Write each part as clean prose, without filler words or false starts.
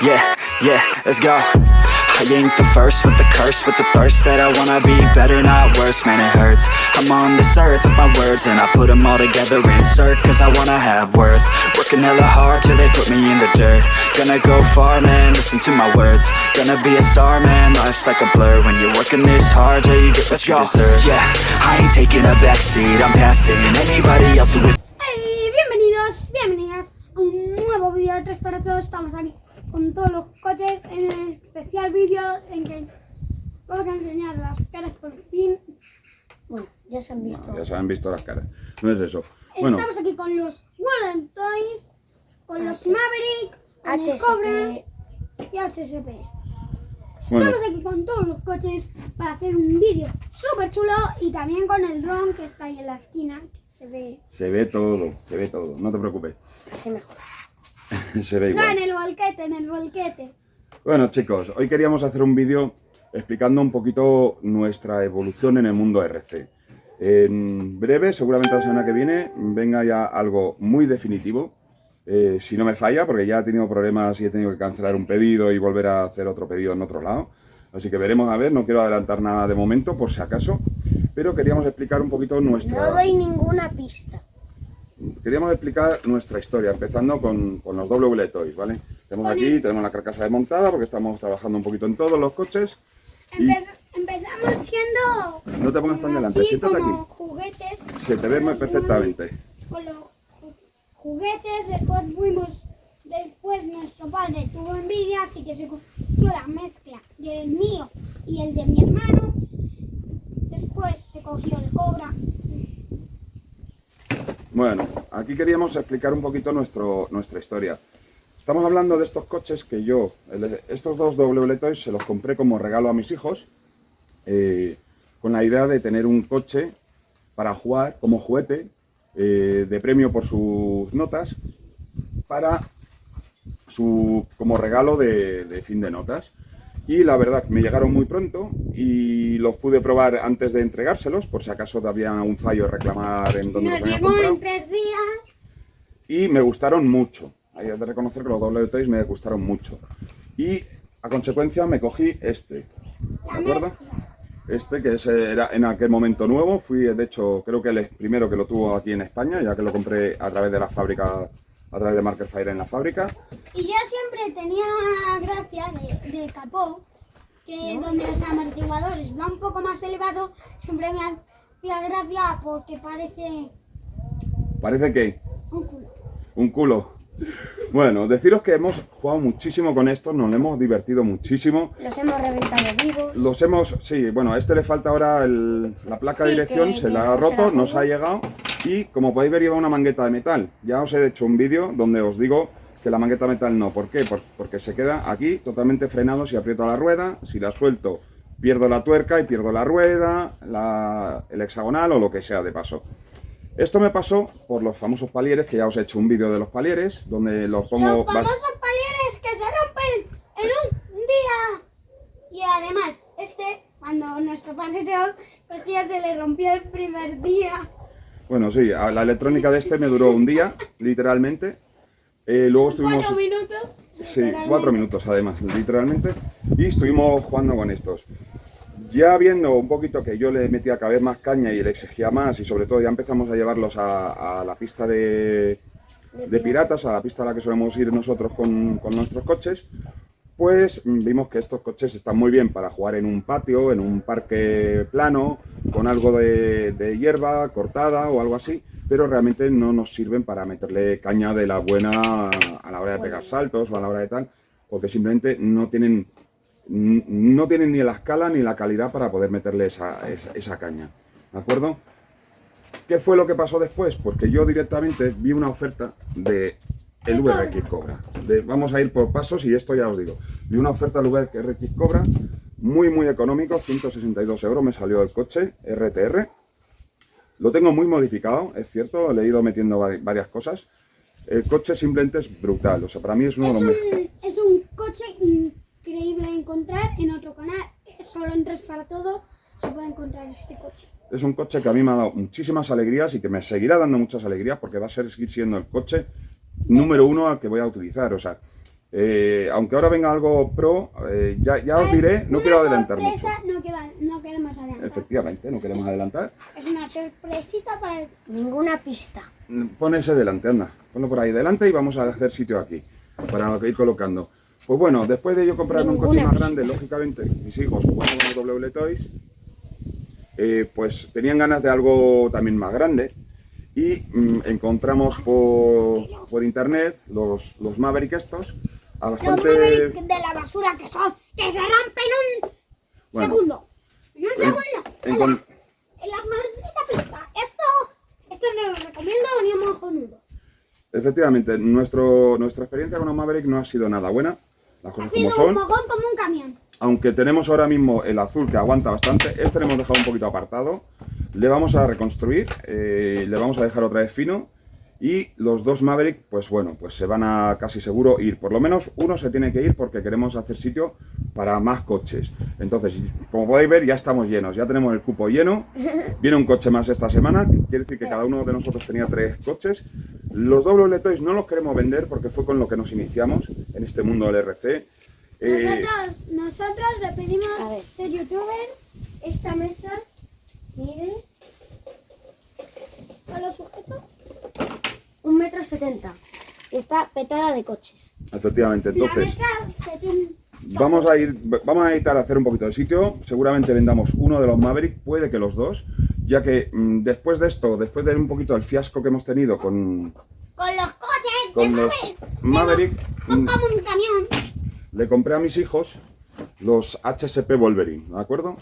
Yeah, let's go. I ain't the first with the curse, with the thirst that I wanna be better, not worse, man it hurts. I'm on this earth with my words and I put them all together, insert, cause I wanna have worth. Working hella hard till they put me in the dirt. Gonna go far, man, listen to my words. Gonna be a star, man, life's like a blur. When you're working this hard, yeah, you get what you deserve. Yeah, I ain't taking a backseat, I'm passing anybody else who is. Hey, bienvenidas a un nuevo vídeo de 3 para todos. Estamos aquí con todos los coches en el especial vídeo en que vamos a enseñar las caras por fin. Bueno, ya se han visto. No, ya se han visto las caras, no es eso. Bueno, estamos aquí con los Golden Toys, con los Maverick, con el Cobra y HSP. Estamos aquí con todos los coches para hacer un vídeo súper chulo y también con el dron que está ahí en la esquina. Se ve todo, no te preocupes. así mejor. Se ve No, igual. en el volquete. Bueno, chicos, hoy queríamos hacer un vídeo explicando un poquito nuestra evolución en el mundo RC. En breve, seguramente la semana que viene, venga ya algo muy definitivo. Si no me falla, porque ya he tenido problemas y he tenido que cancelar un pedido y volver a hacer otro pedido en otro lado. Así que veremos a ver, no quiero adelantar nada de momento, por si acaso. Pero queríamos explicar un poquito nuestra... No doy ninguna pista. Queríamos explicar nuestra historia, empezando con los WL Toys, ¿vale? Tenemos la carcasa desmontada porque estamos trabajando un poquito en todos los coches. Empezamos siendo... No te pongas tan delante, así, siéntate como aquí. Juguetes. Se te ve perfectamente. Con los juguetes, después nuestro padre tuvo envidia, así que se cogió la mezcla del mío y el de mi hermano. Después se cogió el Cobra. Bueno, aquí queríamos explicar un poquito nuestra historia. Estamos hablando de estos coches que yo, estos dos WL Toys se los compré como regalo a mis hijos, con la idea de tener un coche para jugar como juguete, de premio por sus notas, como regalo de fin de notas. Y la verdad, me llegaron muy pronto y los pude probar antes de entregárselos, por si acaso había un fallo reclamar en donde los habían comprado. En 3 días. Y me gustaron mucho. Hay de reconocer que los WL Toys me gustaron mucho. Y a consecuencia me cogí este, ¿de acuerdo? Este que era en aquel momento nuevo. Fui, de hecho, creo que el primero que lo tuvo aquí en España, ya que lo compré a través de la fábrica, a través de Marker Fire en la fábrica. Y yo siempre tenía gracia de capó, que donde los amortiguadores van un poco más elevados, siempre me hacía gracia porque parece... ¿Parece qué? un culo. Un culo. Bueno, deciros que hemos jugado muchísimo con estos, nos hemos divertido muchísimo. Los hemos reventado vivos. Sí, bueno, a este le falta ahora la placa de dirección, se la ha roto, nos ha llegado. Y como podéis ver lleva una mangueta de metal. Ya os he hecho un vídeo donde os digo que la mangueta de metal no. ¿Por qué? Porque se queda aquí totalmente frenado si aprieto la rueda. Si la suelto pierdo la tuerca y pierdo la rueda, el hexagonal o lo que sea de paso. Esto me pasó por los famosos palieres, que ya os he hecho un vídeo de los palieres, donde los pongo... Los famosos palieres que se rompen en un día. Y además, cuando nuestro padre se le rompió el primer día. Bueno, sí, la electrónica de este me duró un día, literalmente. Luego estuvimos... 4 minutos. Sí, 4 minutos además, literalmente. Y estuvimos jugando con estos. Ya viendo un poquito que yo le metía cada vez más caña y le exigía más, y sobre todo ya empezamos a llevarlos a la pista de piratas, a la pista a la que solemos ir nosotros con nuestros coches, pues vimos que estos coches están muy bien para jugar en un patio, en un parque plano, con algo de hierba cortada o algo así, pero realmente no nos sirven para meterle caña de la buena a la hora de pegar saltos o a la hora de tal, porque simplemente no tienen ni la escala ni la calidad para poder meterle esa caña, ¿de acuerdo? ¿Qué fue lo que pasó después? Porque yo directamente vi una oferta de el VRX Cobra. Vamos a ir por pasos y esto ya os digo. Vi una oferta del VRX Cobra muy económico, 162 euros me salió el coche RTR. Lo tengo muy modificado, es cierto, le he ido metiendo varias cosas. El coche simplemente es brutal, o sea, para mí es uno de los mejores. Es un coche increíble de encontrar en otro canal, solo en 3 para todo se puede encontrar este coche. Es un coche que a mí me ha dado muchísimas alegrías y que me seguirá dando muchas alegrías porque va a seguir siendo el coche número 1 al que voy a utilizar. O sea, Aunque ahora venga algo pro, ya os diré, no quiero adelantar mucho. No queremos adelantar. Efectivamente, no queremos adelantar. Es una sorpresita para el... Ninguna pista. Pon ese delante, anda. Ponlo por ahí delante y vamos a hacer sitio aquí para ir colocando. Pues bueno, después de yo comprar un coche más grande, lógicamente, mis hijos jugando con los WL Toys, pues tenían ganas de algo también más grande y encontramos por internet los Maverick estos a Los bastante... Maverick de la basura que son, que se rompen en un segundo. En un segundo. En la maldita pista. Esto no lo recomiendo ni un mojonudo. Efectivamente, nuestra experiencia con los Maverick no ha sido nada buena, las cosas como son. Un mogón como un camión. Aunque tenemos ahora mismo el azul que aguanta bastante, este lo hemos dejado un poquito apartado. Le vamos a reconstruir, le vamos a dejar otra vez fino. Y los dos Maverick, pues bueno, pues se van a casi seguro ir. Por lo menos uno se tiene que ir porque queremos hacer sitio para más coches. Entonces, como podéis ver, ya estamos llenos, ya tenemos el cupo lleno. Viene un coche más esta semana, quiere decir que cada uno de nosotros tenía 3 coches. Los WL Toys no los queremos vender porque fue con lo que nos iniciamos en este mundo del RC. Nosotros le pedimos ser youtuber. Esta mesa mide a los sujetos 1,70 m. Está petada de coches. Efectivamente, entonces la mesa 70. vamos a intentar hacer un poquito de sitio. Seguramente vendamos uno de los Maverick, puede que los dos, ya que después de esto, después de un poquito el fiasco que hemos tenido con los coches con de los Maverick, son como un camión. le compré a mis hijos los HSP Wolverine, ¿de acuerdo?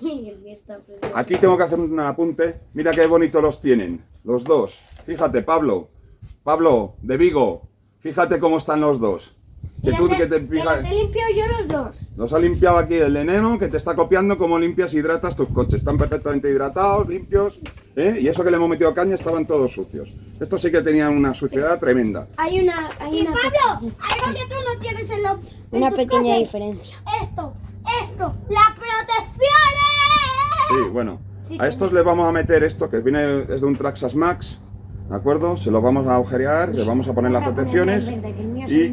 Aquí tengo que hacer un apunte. Mira qué bonito los tienen, los dos. Fíjate, Pablo, de Vigo, fíjate cómo están los dos. Que los he limpiado yo los dos. Los ha limpiado aquí el eneno, que te está copiando cómo limpias y hidratas tus coches. Están perfectamente hidratados, limpios, y eso que le hemos metido caña estaban todos sucios. Estos sí que tenían una suciedad tremenda. Hay una Pablo, algo que tú no tienes en una tus pequeña coches. diferencia. Esto, las protecciones. Sí, bueno, a estos les vamos a meter esto, que viene es de un Traxxas Max, ¿de acuerdo? Se los vamos a agujerear, les vamos a poner las protecciones y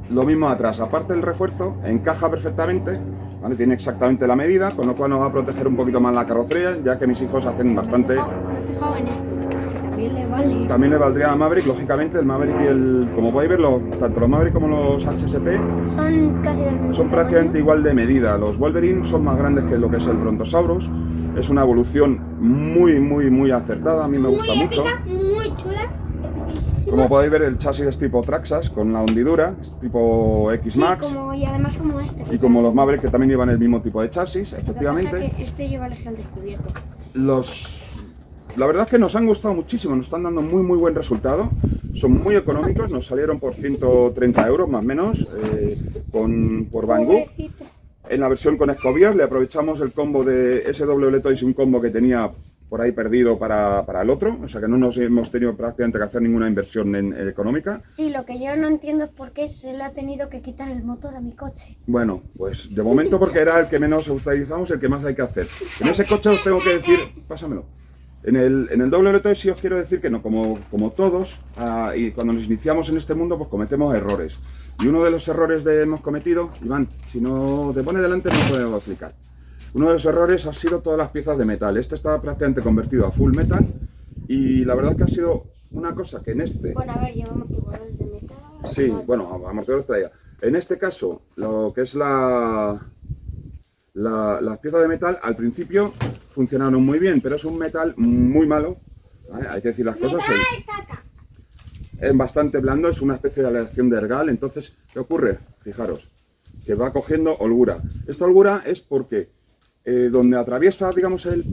lo mismo atrás. Aparte el refuerzo encaja perfectamente, ¿vale? Tiene exactamente la medida, con lo cual nos va a proteger un poquito más la carrocería, ya que mis hijos hacen bastante... Me he fijado en esto, que también le vale. También le valdría a Maverick, lógicamente el Maverick y el... Como podéis ver, tanto los Maverick como los HSP Son casi del mismo son prácticamente igual de medida. Los Wolverine son más grandes que lo que es el Brontosaurus. Es una evolución muy acertada, a mí me gusta mucho. Muy chula, epiquísima. Como podéis ver, el chasis es tipo Traxxas, con la hundidura, es tipo X-Max. Y además como este. Y como los Maverick, que también llevan el mismo tipo de chasis, Lo que pasa efectivamente. es que este lleva el eje al descubierto. La verdad es que nos han gustado muchísimo, nos están dando muy buen resultado. Son muy económicos, nos salieron por 130 euros más o menos, por Banggood. Pobrecito. En la versión con escobillas le aprovechamos el combo de SW Toys, un combo que tenía por ahí perdido para el otro, o sea que no nos hemos tenido prácticamente que hacer ninguna inversión económica. Sí, lo que yo no entiendo es por qué se le ha tenido que quitar el motor a mi coche. Bueno, pues de momento porque era el que menos utilizamos, el que más hay que hacer. En ese coche os tengo que decir, pásamelo. En el WL Toys sí os quiero decir que no, como todos, y cuando nos iniciamos en este mundo, pues cometemos errores. Y uno de los errores que hemos cometido, Iván, si no te pone delante no puedo explicar. Uno de los errores ha sido todas las piezas de metal. Este está prácticamente convertido a full metal y la verdad es que ha sido una cosa que en este... Bueno, a ver, llevamos amortiguadores de metal. Sí, bueno, amortiguadores traía. En este caso, lo que es las piezas de metal, al principio funcionaron muy bien, pero es un metal muy malo, ¿vale? Hay que decir las cosas. Es bastante blando, es una especie de aleación de ergal. Entonces, ¿qué ocurre? Fijaros, que va cogiendo holgura. Esta holgura es porque donde atraviesa, digamos, el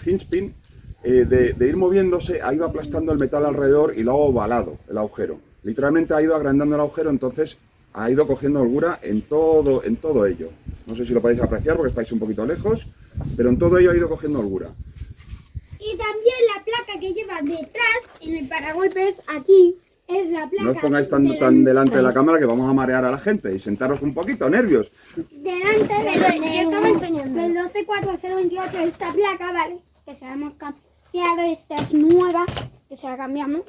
hinge pin, de ir moviéndose, ha ido aplastando el metal alrededor y lo ha ovalado el agujero. Literalmente ha ido agrandando el agujero, entonces ha ido cogiendo holgura en todo ello. No sé si lo podéis apreciar porque estáis un poquito lejos, pero en todo ello ha ido cogiendo holgura. Y también la placa que lleva detrás, en el paragolpes, aquí, es la placa... No os pongáis tan delante de la cámara que vamos a marear a la gente y sentaros un poquito, nervios. Delante yo estaba enseñando del 124028 esta placa, ¿vale? Que se la hemos cambiado, esta es nueva, que se la cambiamos.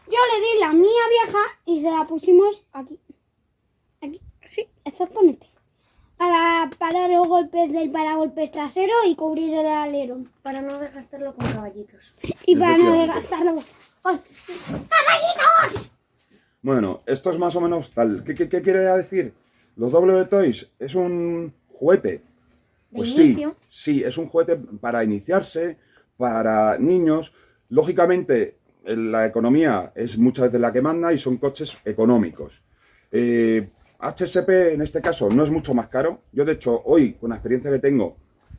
Yo le di la mía vieja y se la pusimos aquí. Sí, exactamente. Para parar los golpes del paragolpes trasero y cubrir el alerón. Para no desgastarlo con caballitos. Y para no Efectivamente. desgastarlo con ¡caballitos! Bueno, esto es más o menos tal. ¿Qué quiere decir? Los W Toys es un juguete. De Pues inicio. sí, es un juguete para iniciarse, para niños. Lógicamente, la economía es muchas veces la que manda y son coches económicos. HSP en este caso no es mucho más caro. Yo de hecho hoy, con la experiencia que tengo,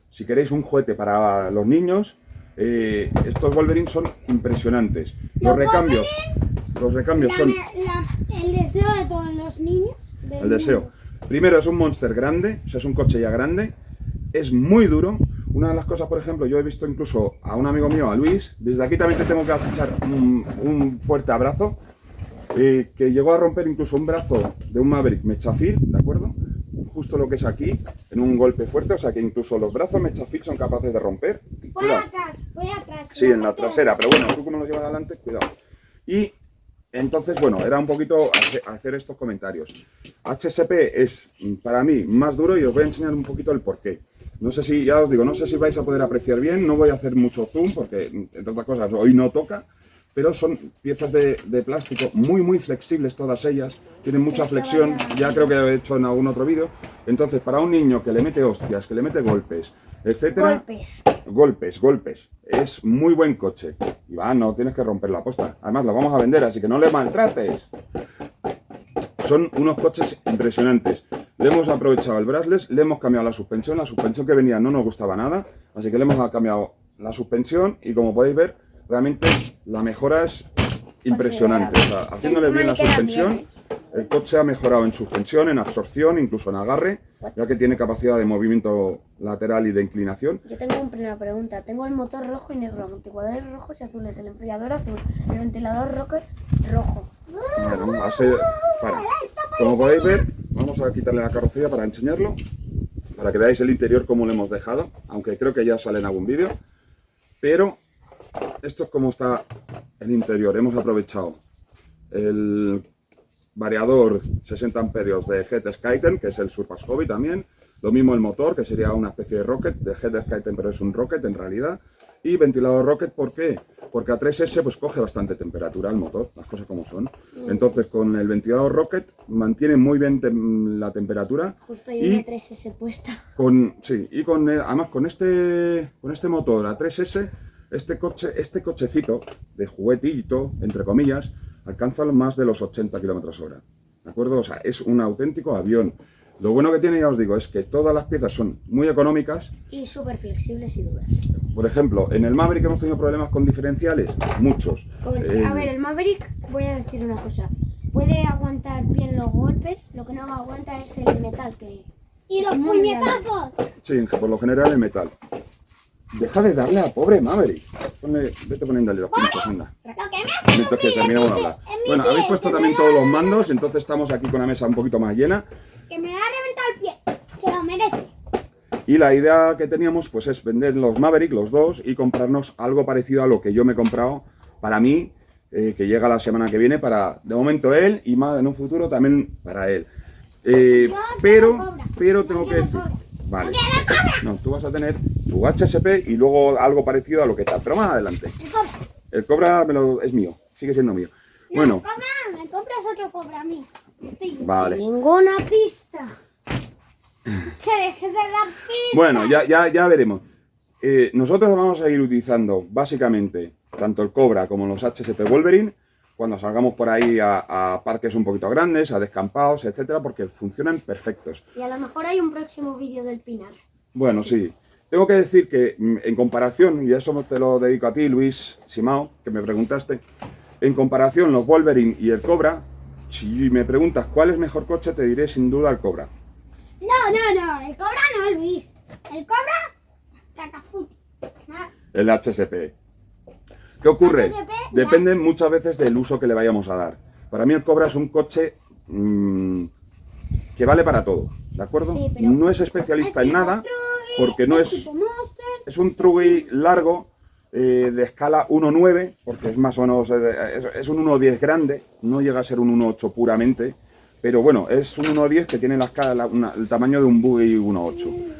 si queréis un juguete para los niños, estos Wolverine son impresionantes. Los recambios son El deseo de todos los niños. el deseo. Primero es un Monster grande, o sea, es un coche ya grande. Es muy duro. Una de las cosas, por ejemplo, yo he visto incluso a un amigo mío, a Luis, desde aquí también te tengo que echar un fuerte abrazo, que llegó a romper incluso un brazo de un Maverick Mechafil, ¿de acuerdo? Justo lo que es aquí, en un golpe fuerte, o sea que incluso los brazos Mechafil son capaces de romper. Voy atrás. Sí, en la trasera, pero bueno, tú como lo llevas adelante, cuidado. Y entonces, bueno, era un poquito hacer estos comentarios. HSP es, para mí, más duro y os voy a enseñar un poquito el porqué. No sé si, ya os digo, no sé si vais a poder apreciar bien, no voy a hacer mucho zoom porque, entre otras cosas, hoy no toca, pero son piezas de plástico muy flexibles todas ellas, tienen mucha flexión, ya creo que he hecho en algún otro vídeo. Entonces, para un niño que le mete hostias, que le mete golpes, etcétera, golpes, es muy buen coche. Iván, no tienes que romper la posta, además la vamos a vender, así que no le maltrates. Son unos coches impresionantes. Le hemos aprovechado el brushless, le hemos cambiado la suspensión que venía no nos gustaba nada, así que le hemos cambiado la suspensión y como podéis ver, realmente la mejora es impresionante. O sea, haciéndole bien la suspensión, el coche ha mejorado en suspensión, en absorción, incluso en agarre, ya que tiene capacidad de movimiento lateral y de inclinación. Yo tengo una primera pregunta. Tengo el motor rojo y negro, amortiguadores rojos y azules, el enfriador azul, el ventilador rojo. Bueno, como podéis ver, vamos a quitarle la carrocería para enseñarlo, para que veáis el interior cómo lo hemos dejado, aunque creo que ya sale en algún vídeo. Pero esto es como está el interior. Hemos aprovechado el variador 60 amperios de Head Skyten, que es el Surpass Hobby también. Lo mismo el motor, que sería una especie de Rocket, de Head Skyten, pero es un Rocket en realidad. Y ventilador Rocket, ¿por qué? Porque a 3S pues coge bastante temperatura el motor, las cosas como son. Entonces con el ventilador Rocket mantiene muy bien la temperatura. Justo hay una 3S puesta. Además con este motor a 3S, este cochecito de juguetito, entre comillas, alcanza más de los 80 km/h. ¿De acuerdo? O sea, es un auténtico avión. Lo bueno que tiene, ya os digo, es que todas las piezas son muy económicas. Y súper flexibles y duras. Por ejemplo, en el Maverick hemos tenido problemas con diferenciales, muchos. A ver, el Maverick, voy a decir una cosa. Puede aguantar bien los golpes, lo que no aguanta es el metal que... ¡Y los es muy puñetazos! Sí, por lo general el metal. Deja de darle a pobre Maverick. Vete poniéndole los pinchos, anda. Lo que me hace Momentos que terminamos de hablar. Bueno, habéis puesto también todos los mandos, entonces estamos aquí con la mesa un poquito más llena. que me ha reventado el pie. Se lo merece. Y la idea que teníamos pues es vender los Maverick, los dos, y comprarnos algo parecido a lo que yo me he comprado para mí, que llega la semana que viene para, de momento, él, y más en un futuro también para él. Pero tengo que decir... Vale. No, tú vas a tener tu HSP y luego algo parecido a lo que está, pero más adelante. El Cobra es mío, sigue siendo mío. No, Bueno, Cobra, me compras otro Cobra a mí. vale. Ninguna pista. Que dejes de dar pistas. Bueno, ya veremos. Nosotros vamos a ir utilizando básicamente tanto el Cobra como los HSP Wolverine cuando salgamos por ahí a parques un poquito grandes, a descampados, etcétera, porque funcionan perfectos. Y a lo mejor hay un próximo vídeo del Pinar. Bueno, sí. Tengo que decir que en comparación, y eso te lo dedico a ti, Luis Simao, que me preguntaste, en comparación los Wolverine y el Cobra, si me preguntas cuál es mejor coche, te diré sin duda el Cobra. No, el Cobra no, Luis. El Cobra, cacafuti. El HSP. ¿Qué ocurre? HSP, Depende muchas veces del uso que le vayamos a dar. Para mí el Cobra es un coche que vale para todo, ¿de acuerdo? Sí, pero no es especialista en nada, porque no es... Es un Truggy largo, de escala 1.9, porque es más o menos... Es un 1.10 grande, no llega a ser un 1.8 puramente, pero bueno, es un 1.10 que tiene el tamaño de un Buggy 1.8.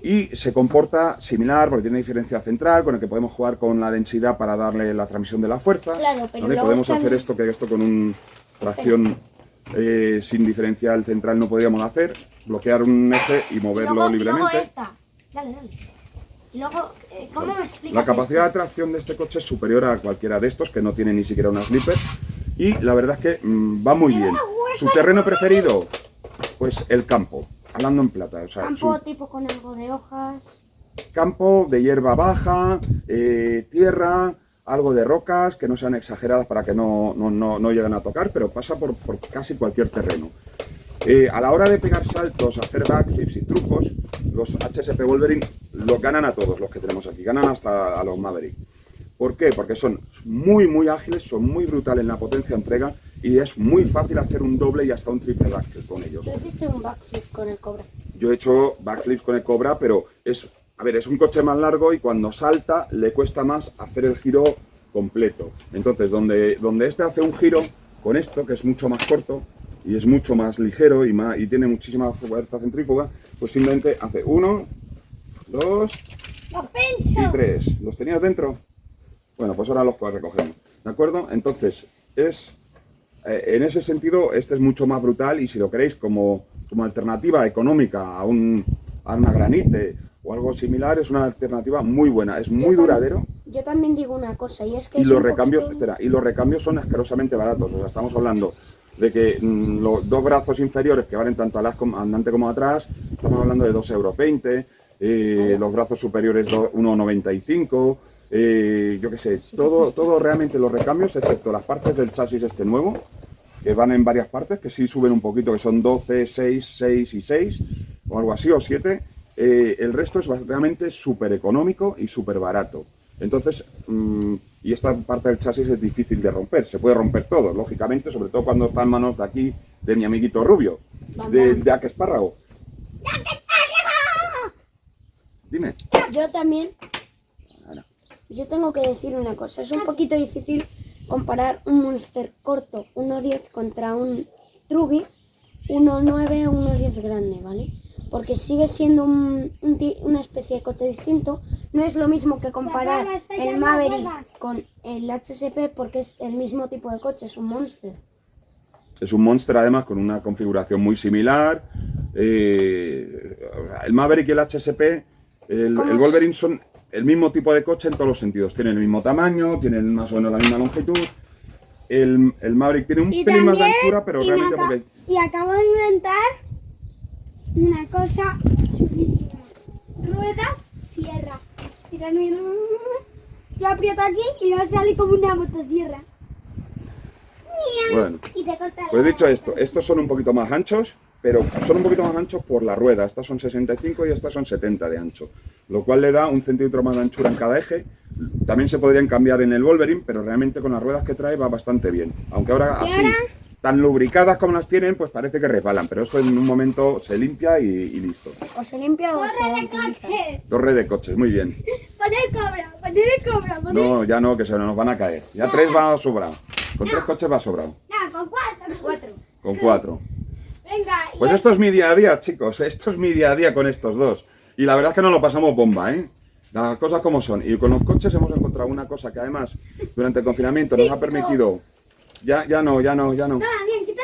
Y se comporta similar porque tiene diferencia central con el que podemos jugar con la densidad para darle la transmisión de la fuerza. Claro, pero ¿vale? Podemos hacer esto con un tracción sin diferencial central no podríamos hacer, bloquear un eje y moverlo libremente. Y luego esta. Dale. Y luego, ¿cómo me explicas La capacidad esto? de tracción de este coche es superior a cualquiera de estos, que no tiene ni siquiera una slipper. Y la verdad es que va muy bien. ¿Su terreno preferido? Pues el campo, hablando en plata. O sea, Campo tipo con algo de hojas. campo de hierba baja, tierra, algo de rocas que no sean exageradas para que no lleguen a tocar, pero pasa por casi cualquier terreno. A la hora de pegar saltos, hacer backflips y trucos, los HSP Wolverine los ganan a todos los que tenemos aquí, ganan hasta a los Maverick. ¿Por qué? Porque son muy ágiles, son muy brutales en la potencia de entrega y es muy fácil hacer un doble y hasta un triple backflip con ellos. Tú hiciste un backflip con el Cobra. Yo he hecho backflips con el Cobra, pero es un coche más largo y cuando salta le cuesta más hacer el giro completo. Entonces, donde este hace un giro con esto, que es mucho más corto y es mucho más ligero y tiene muchísima fuerza centrífuga, pues simplemente hace 1, 2 y 3. ¿Los tenías dentro? Bueno, pues ahora los recogemos, ¿de acuerdo? Entonces, en ese sentido, este es mucho más brutal y si lo queréis como alternativa económica a un arma granite o algo similar, es una alternativa muy buena, es muy duradero. Yo también digo una cosa, y es que... Y los recambios son asquerosamente baratos, o sea, estamos hablando de que los dos brazos inferiores que valen tanto andante como atrás, estamos hablando de 2,20 €, los brazos superiores 1,95 €, yo qué sé, todo realmente los recambios, excepto las partes del chasis este nuevo, que van en varias partes, que sí suben un poquito, que son 12, 6, 6 y 6, o algo así, o 7, el resto es realmente súper económico y súper barato. Entonces, y esta parte del chasis es difícil de romper, se puede romper todo, lógicamente, sobre todo cuando está en manos de aquí, de mi amiguito Rubio, de Jack Sparrow. Dime. Yo también, yo tengo que decir una cosa, es un poquito difícil comparar un Monster corto 1.10 contra un Truggy 1.9 o 1.10 grande, ¿vale? Porque sigue siendo una especie de coche distinto. No es lo mismo que comparar el Maverick con el HSP porque es el mismo tipo de coche, es un Monster. Es un Monster además con una configuración muy similar. El Maverick y el HSP, el Wolverine son el mismo tipo de coche en todos los sentidos. Tienen el mismo tamaño, tienen más o menos la misma longitud. El Maverick tiene un pelín más de anchura, pero realmente porque... Y acabo de inventar una cosa chulísima. Ruedas, sierra. Yo aprieto aquí y va a salir como una motosierra. Bueno, Y te corta pues dicho esto, estos son un poquito más anchos, pero son un poquito más anchos por la rueda. Estas son 65 y estas son 70 de ancho, lo cual le da 1 centímetro más de anchura en cada eje. También se podrían cambiar en el Wolverine, pero realmente con las ruedas que trae va bastante bien. Aunque ahora así, tan lubricadas como las tienen, pues parece que resbalan, pero eso en un momento se limpia y listo. O se limpia o se ¡Torre de utiliza. coche! Torre de coches, muy bien. Pon el Cobra, pon el Cobra, pon el... No, ya no, que se nos van a caer. Ya 3 va sobrado. Con 3 coches va sobrado. No, con 4. Con 4. Venga, y Pues esto es mi día a día, chicos. Esto es mi día a día con estos dos. Y la verdad es que nos lo pasamos bomba, ¿eh? Las cosas como son. Y con los coches hemos encontrado una cosa que además durante el confinamiento nos ha permitido... Ya no. No, Daniel, quita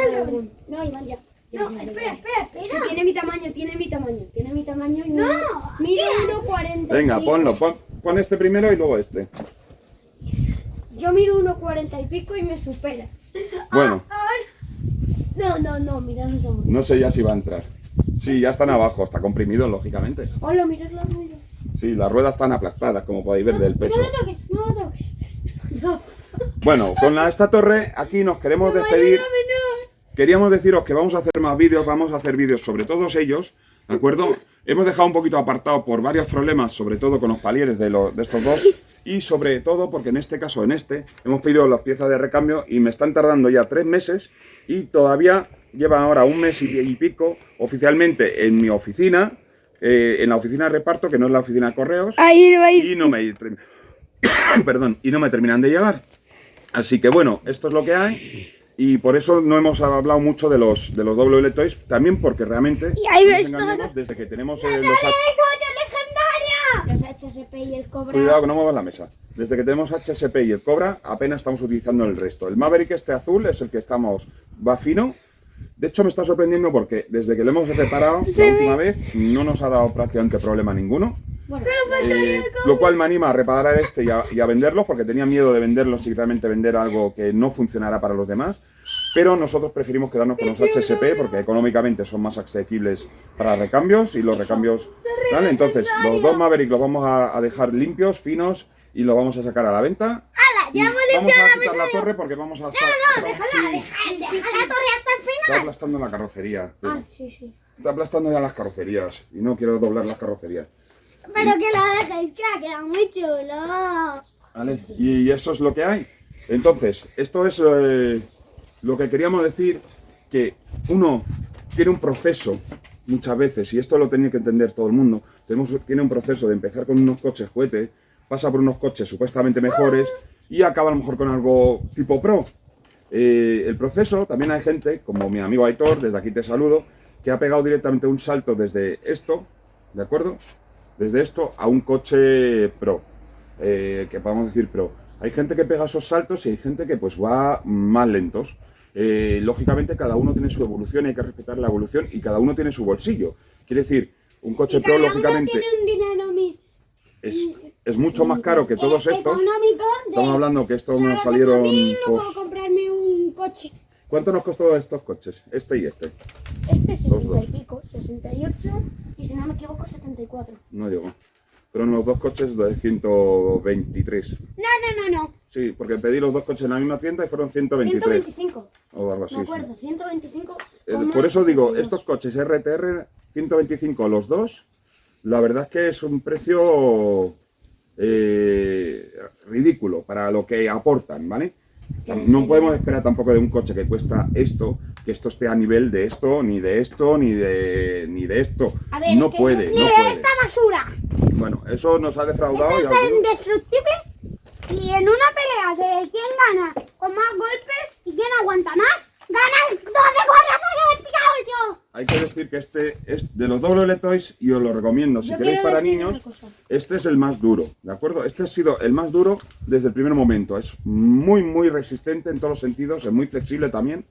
el dron. No, Iván, ya. No, espera. Tiene mi tamaño y No, mide 1.40. Venga, ponlo. Pon este primero y luego este. Yo mido 1.40 y pico y me supera. Bueno, No, mira los hombros. no sé ya si va a entrar. Sí, ya están abajo, está comprimido, lógicamente. Hola, miras las ruedas. Sí, las ruedas están aplastadas, como podéis ver del peso. No lo toques. No. Bueno, con esta torre aquí nos queremos despedir. Queríamos deciros que vamos a hacer más vídeos, vamos a hacer vídeos sobre todos ellos, ¿de acuerdo? Hemos dejado un poquito apartado por varios problemas, sobre todo con los palieres de estos dos, y sobre todo porque en este caso, hemos pedido las piezas de recambio y me están tardando ya 3 meses y todavía llevan ahora 1 mes y pico oficialmente en mi oficina, en la oficina de reparto, que no es la oficina de correos, Ahí vais. y no me terminan de llegar. Así que bueno, esto es lo que hay. Y por eso no hemos hablado mucho de los WL Toys, también porque realmente Y ahí no nos está. engañemos, desde que tenemos ¡La los joya legendaria! Los HSP y el Cobra. Cuidado que no muevas la mesa. Desde que tenemos HSP y el Cobra, apenas estamos utilizando el resto. El Maverick este azul es el que va fino. De hecho me está sorprendiendo porque desde que lo hemos reparado la última vez no nos ha dado prácticamente problema ninguno. Bueno, Lo cual me anima a reparar este y a venderlos, porque tenía miedo de venderlos y realmente vender algo que no funcionara para los demás. Pero nosotros preferimos quedarnos con los HSP porque económicamente son más asequibles para recambios y los recambios... ¿vale? Entonces, los dos Maverick los vamos a dejar limpios, finos y los vamos a sacar a la venta. ¡Hala! Ya hemos Vamos limpiado a la quitar mesa. la torre porque vamos a estar... Deja la torre hasta el Está final. aplastando la carrocería. ah, sí. Está aplastando ya las carrocerías y no quiero doblar las carrocerías. Pero que lo dejéis, que ha quedado muy chulo. ¿Vale? Y eso es lo que hay. Entonces, esto es lo que queríamos decir, que uno tiene un proceso muchas veces, y esto lo tiene que entender todo el mundo, tiene un proceso de empezar con unos coches juguete, pasa por unos coches supuestamente mejores y acaba a lo mejor con algo tipo pro. El proceso, también hay gente, como mi amigo Aitor, desde aquí te saludo, que ha pegado directamente un salto desde esto, ¿de acuerdo? Desde esto a un coche pro, que podemos decir pro. Hay gente que pega esos saltos y hay gente que pues va más lentos. Lógicamente cada uno tiene su evolución, hay que respetar la evolución y cada uno tiene su bolsillo. Quiere decir, un coche pro lógicamente Tiene un dinero es mucho más caro que todos estos. económico. Estamos hablando que estos nos Claro, salieron... a mí no pues, puedo comprarme un coche. ¿cuánto nos costó estos coches? Este y este. Este es Los 60 dos. y pico, 68 y si no me equivoco 74. No llegó. Fueron los dos coches de 123. No. Sí, porque pedí los dos coches en la misma tienda y fueron 123. 125. O algo así. Me sí. acuerdo, 125. Por eso digo, estos coches RTR 125 los dos, la verdad es que es un precio ridículo para lo que aportan, ¿vale? No podemos esperar tampoco de un coche que cuesta esto, que esto esté a nivel de esto, ni de esto, ni de esto. A ver, no es que puede, Ni no de puede. esta basura. Bueno, eso nos ha defraudado. Esto ya es os digo. indestructible. Y en una pelea de quién gana con más golpes y quién aguanta más, gana el 12 corazones verticales yo. Hay que decir que este es de los WL Toys y os lo recomiendo. Si Yo queréis quiero para decir niños, una cosa. este es el más duro, ¿de acuerdo? Este ha sido el más duro desde el primer momento. Es muy, muy resistente en todos los sentidos, es muy flexible también.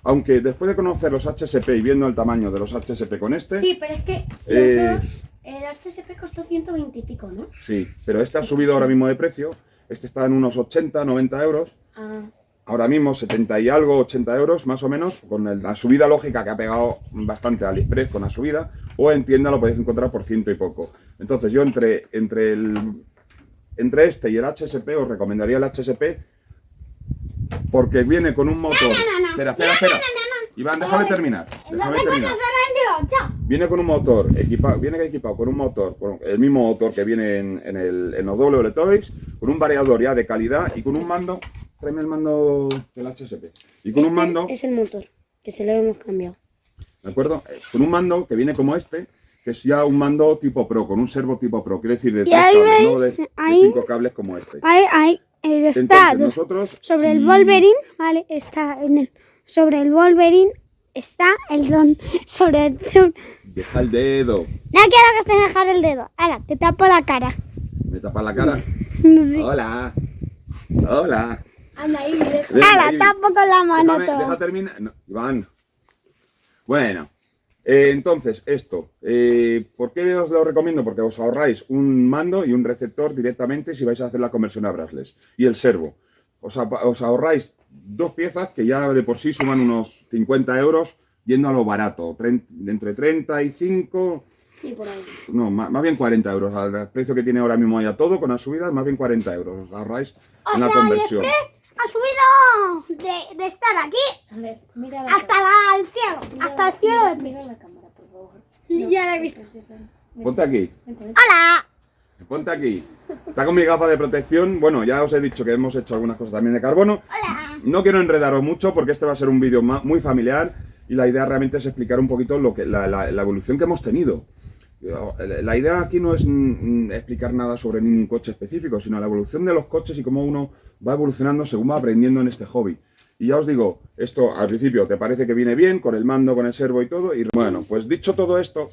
Aunque después de conocer los HSP y viendo el tamaño de los HSP con este, Sí, pero es que Eh, los dos, el HSP costó 120 y pico, ¿no? sí, pero este ha subido ahora mismo de precio. Este está en unos 80, 90 euros. Ah, Ahora mismo 70 y algo, 80 euros más o menos, con la subida lógica que ha pegado bastante a AliExpress con la subida, o en tienda lo podéis encontrar por 100 y poco. Entonces yo entre este y el HSP os recomendaría el HSP porque viene con un motor... Espera. Iván, déjame terminar. Viene con un motor, viene equipado con un motor, con el mismo motor que viene en los WL Toys, con un variador ya de calidad y con un mando. Tráeme el mando del HSP. Y con un mando, es el motor, que se lo hemos cambiado. ¿de acuerdo? Con un mando que viene como este, que es ya un mando tipo pro, con un servo tipo pro, quiere decir de 3 ahí cables, no veis, de ahí- 5 cables como este. Ahí está. Entonces nosotros, Sobre el si- Wolverine, ¿vale? Está en el... Sobre el Wolverine está el don. Deja el dedo. No quiero que te dejar el dedo. Ahora, te tapo la cara. Me tapa la cara. Sí. Hola. Hola. Anda ahí, deja. Ahora, Ahí. tapo con la mano Deja todo. terminar. No, Iván. Bueno, entonces, esto. ¿Por qué os lo recomiendo? Porque os ahorráis un mando y un receptor directamente si vais a hacer la conversión a brushless. Y el servo. Os ahorráis dos piezas que ya de por sí suman unos 50 euros yendo a lo barato. Entre 35... Y por ahí. No, más bien 40 euros. Al precio que tiene ahora mismo ya todo, con las subidas, más bien 40 euros. Os ahorráis en la conversión. Ha subido de estar aquí A ver, mira la hasta el cielo. Hasta el cielo de Mira la cámara, por favor. Ya la he visto. Ponte aquí. ¡Hola! Ponte aquí. Está con mi gafa de protección. Bueno, ya os he dicho que hemos hecho algunas cosas también de carbono. No quiero enredaros mucho porque este va a ser un vídeo muy familiar y la idea realmente es explicar un poquito la evolución que hemos tenido. La idea aquí no es explicar nada sobre ningún coche específico, sino la evolución de los coches y cómo uno va evolucionando según va aprendiendo en este hobby. Y ya os digo, esto al principio te parece que viene bien, con el mando, con el servo y todo, y bueno, pues dicho todo esto,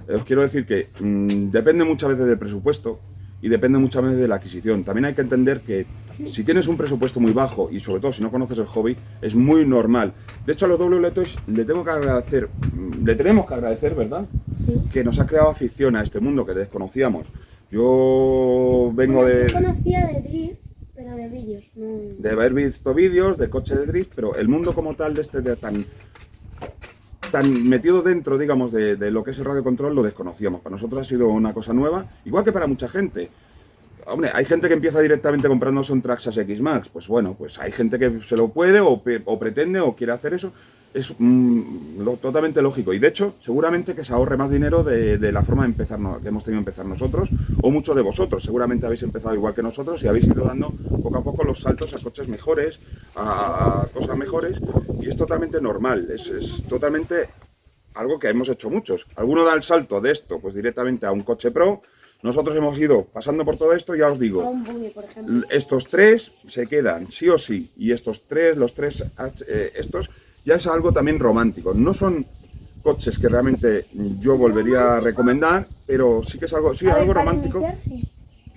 os quiero decir que depende muchas veces del presupuesto y depende muchas veces de la adquisición. También hay que entender que si tienes un presupuesto muy bajo y sobre todo si no conoces el hobby, es muy normal. De hecho, a los WLToys le tenemos que agradecer, ¿verdad? Sí. Que nos ha creado afición a este mundo que desconocíamos. Yo vengo Yo conocía de drift, pero de vídeos, no... de haber visto vídeos de coche de drift, pero el mundo como tal de tan metido dentro, digamos, de lo que es el radio control, lo desconocíamos. Para nosotros ha sido una cosa nueva, igual que para mucha gente. Hombre, hay gente que empieza directamente comprándose un Traxxas X Max. Pues bueno, pues hay gente que se lo puede o pretende o quiere hacer eso. Es totalmente lógico. Y de hecho, seguramente que se ahorre más dinero de la forma de empezar que hemos tenido que empezar nosotros o muchos de vosotros. Seguramente habéis empezado igual que nosotros y habéis ido dando poco a poco los saltos a coches mejores, a cosas mejores. Y es totalmente normal. Es totalmente algo que hemos hecho muchos. Alguno da el salto de esto pues directamente a un coche pro. Nosotros hemos ido pasando por todo esto, ya os digo, Un buggy, por ejemplo. estos tres se quedan sí o sí, y estos tres, estos, ya es algo también romántico. No son coches que realmente yo volvería a recomendar, pero sí que es algo, sí, A ver, algo para romántico, iniciar, sí.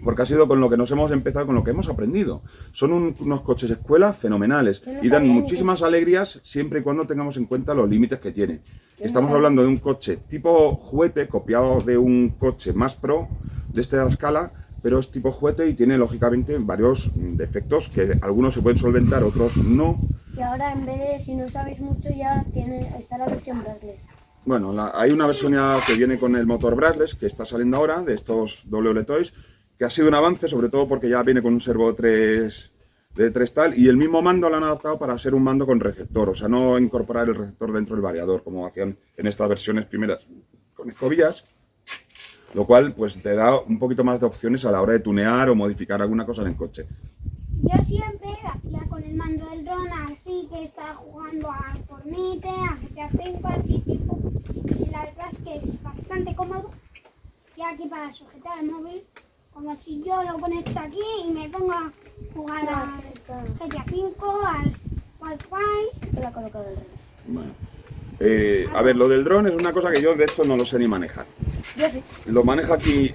porque ha sido con lo que nos hemos empezado, con lo que hemos aprendido. Son unos coches escuela fenomenales Yo no y dan sabía ni muchísimas alegrías siempre y cuando tengamos en cuenta los límites que tiene. no Estamos sabía. hablando de un coche tipo juguete, copiado de un coche más pro de esta escala, pero es tipo juguete y tiene lógicamente varios defectos que algunos se pueden solventar, otros no. Y ahora en vez de, si no sabéis mucho, ya está la versión brushless. Bueno, hay una versión ya que viene con el motor brushless que está saliendo ahora de estos WLToys, que ha sido un avance, sobre todo porque ya viene con un servo 3 de 3 tal, y el mismo mando lo han adaptado para ser un mando con receptor, o sea, no incorporar el receptor dentro del variador, como hacían en estas versiones primeras con escobillas, lo cual pues te da un poquito más de opciones a la hora de tunear o modificar alguna cosa en el coche. Yo siempre hacía con el mando del dron así, que estaba jugando a Fortnite, a GTA V, así tipo. Y la verdad es que es bastante cómodo. Y aquí para sujetar el móvil, como si yo lo conecto aquí y me pongo a jugar al GTA V, al Wi-Fi. Que lo ha colocado al revés. Bueno. A ver, lo del dron es una cosa que yo de hecho no lo sé ni manejar. Yo sí. Lo maneja aquí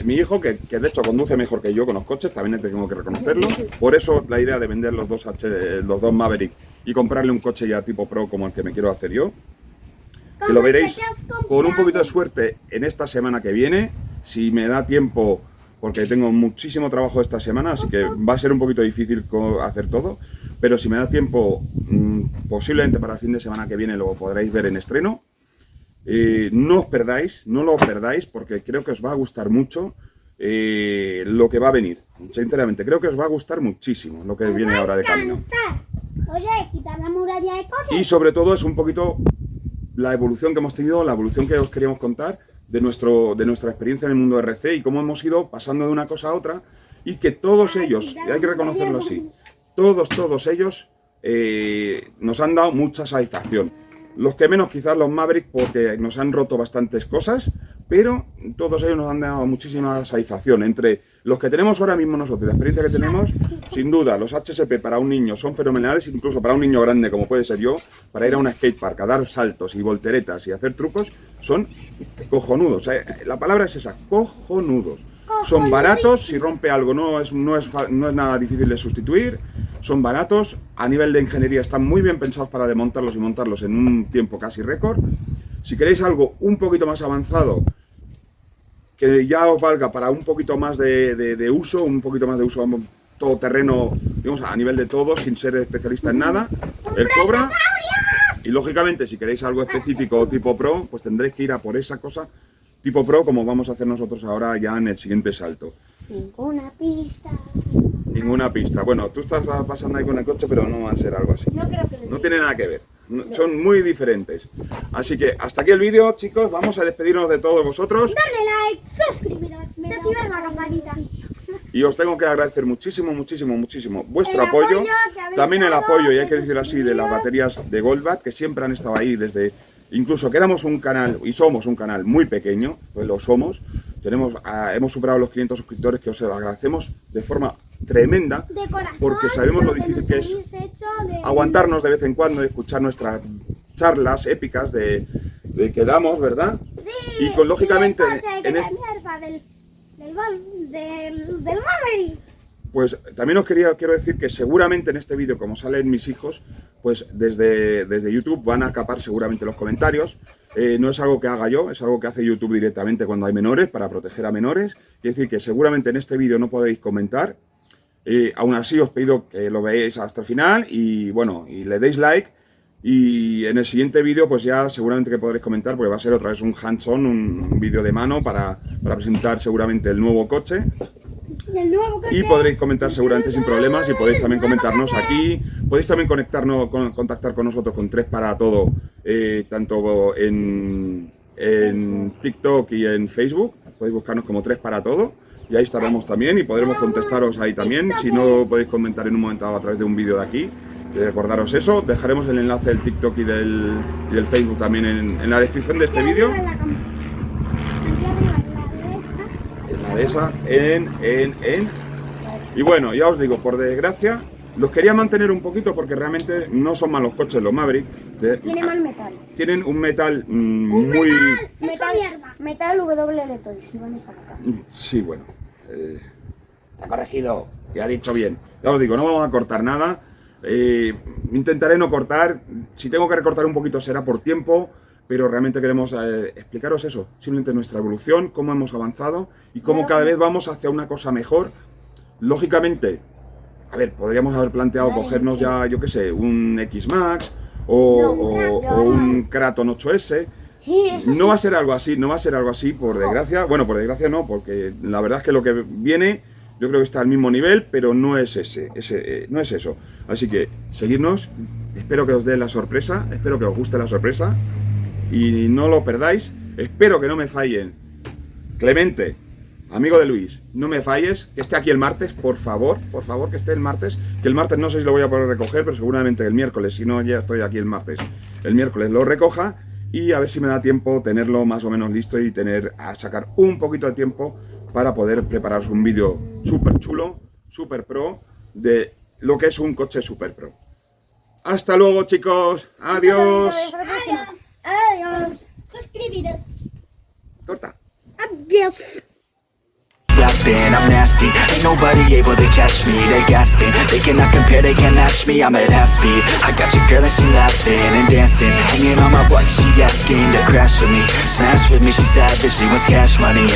mi hijo, que de hecho conduce mejor que yo con los coches, también tengo que reconocerlo. Por eso la idea de vender los dos Maverick y comprarle un coche ya tipo pro como el que me quiero hacer yo. Que lo veréis con un poquito de suerte en esta semana que viene, si me da tiempo, porque tengo muchísimo trabajo esta semana, así que va a ser un poquito difícil hacer todo. Pero si me da tiempo, posiblemente para el fin de semana que viene lo podréis ver en estreno. No os perdáis, no lo perdáis, porque creo que os va a gustar mucho lo que va a venir. Sinceramente, creo que os va a gustar muchísimo lo que viene ahora de camino. Oye, quitar la muralla de coche. Y sobre todo es un poquito la evolución que hemos tenido, la evolución que os queríamos contar de nuestra experiencia en el mundo RC y cómo hemos ido pasando de una cosa a otra, y que todos ellos, y hay que reconocerlo así, todos ellos nos han dado mucha satisfacción. Los que menos quizás los Maverick, porque nos han roto bastantes cosas, pero todos ellos nos han dado muchísima satisfacción. Entre los que tenemos ahora mismo nosotros, la experiencia que tenemos, sin duda, los HSP para un niño son fenomenales, incluso para un niño grande como puede ser yo, para ir a un skatepark, a dar saltos y volteretas y hacer trucos, son cojonudos. O sea, la palabra es esa, cojonudos. Son baratos, si rompe algo no es nada difícil de sustituir, son baratos, a nivel de ingeniería están muy bien pensados para desmontarlos y montarlos en un tiempo casi récord. Si queréis algo un poquito más avanzado, que ya os valga para un poquito más de uso, un poquito más de uso todoterreno, digamos, a nivel de todo, sin ser especialista en nada, el Cobra. Y lógicamente, si queréis algo específico tipo pro, pues tendréis que ir a por esa cosa tipo pro, como vamos a hacer nosotros ahora ya en el siguiente salto. Ninguna pista. Ninguna pista. Bueno, tú estás pasando ahí con el coche, pero no va a ser algo así. No creo que lo No tiene nada que ver. Son muy diferentes. Así que hasta aquí el vídeo, chicos. Vamos a despedirnos de todos vosotros. Darle like, suscribiros, activar la campanita. Y os tengo que agradecer muchísimo vuestro El apoyo. apoyo que habéis También el dado, apoyo, y hay que que decirlo así, de las suscribiros. baterías de Goldbat, que siempre han estado ahí desde... Incluso que éramos un canal, y somos un canal muy pequeño, pues lo somos, hemos superado los 500 suscriptores, que os agradecemos de forma tremenda, De corazón, porque sabemos lo que difícil nos que es habéis hecho de- aguantarnos de vez en cuando y escuchar nuestras charlas épicas de que damos, ¿verdad? Sí, y lógicamente y el coche que en de este- mierda del Maverick. Pues también os quiero decir que seguramente en este vídeo, como salen mis hijos, pues desde YouTube van a capar seguramente los comentarios. No es algo que haga yo, es algo que hace YouTube directamente cuando hay menores, para proteger a menores. Quiere decir que seguramente en este vídeo no podéis comentar. Aún así os pido que lo veáis hasta el final y bueno, y le deis like. Y en el siguiente vídeo pues ya seguramente que podréis comentar, porque va a ser otra vez un hands-on, un vídeo de mano para presentar seguramente el nuevo coche. Del nuevo coche. Y podréis comentar seguramente sin problemas y podéis también comentarnos aquí. Podéis también contactar con nosotros con 3 para todo, tanto en TikTok y en Facebook. Podéis buscarnos como 3 para todo y ahí estaremos también y podremos contestaros ahí también. Si no, podéis comentar en un momento dado a través de un vídeo de aquí. Recordaros eso, dejaremos el enlace del TikTok y del Facebook también en la descripción de este vídeo. Aquí arriba, en la derecha. En la esa, y bueno, ya os digo, por desgracia, los quería mantener un poquito porque realmente no son malos coches los Maverick. Tiene mal metal. Tienen un metal muy... Metal WL Toys, si van a sacar. Sí, bueno. Está corregido, ya ha dicho bien. Ya os digo, no vamos a cortar nada. Intentaré no cortar. Si tengo que recortar un poquito será por tiempo. Pero realmente queremos explicaros eso, simplemente nuestra evolución, cómo hemos avanzado y cómo cada vez vamos hacia una cosa mejor. Lógicamente, a ver, podríamos haber planteado cogernos ya, yo qué sé, un X-Max o un Kraton 8S. No va a ser algo así, no va a ser algo así, por desgracia. Bueno, por desgracia no, porque la verdad es que lo que viene, yo creo que está al mismo nivel, pero no es no es eso. Así que, seguidnos, espero que os dé la sorpresa, espero que os guste la sorpresa. Y no lo perdáis, espero que no me fallen. Clemente, amigo de Luis, no me falles, que esté aquí el martes, por favor, que esté el martes. Que el martes no sé si lo voy a poder recoger, pero seguramente el miércoles, si no ya estoy aquí el martes. El miércoles lo recoja y a ver si me da tiempo tenerlo más o menos listo y sacar un poquito de tiempo para poder prepararos un vídeo súper chulo, súper pro, de lo que es un coche súper pro. Hasta luego, chicos, adiós. Adiós. Suscribiros. Corta. Adiós. Laughing, I'm nasty, ain't nobody able to catch me. They gasping, they cannot compare, they can't match me. I'm at half speed, I got your girl and she laughing and dancing, hanging on my butt, she asking to crash with me, smash with me, she savage, she wants cash money and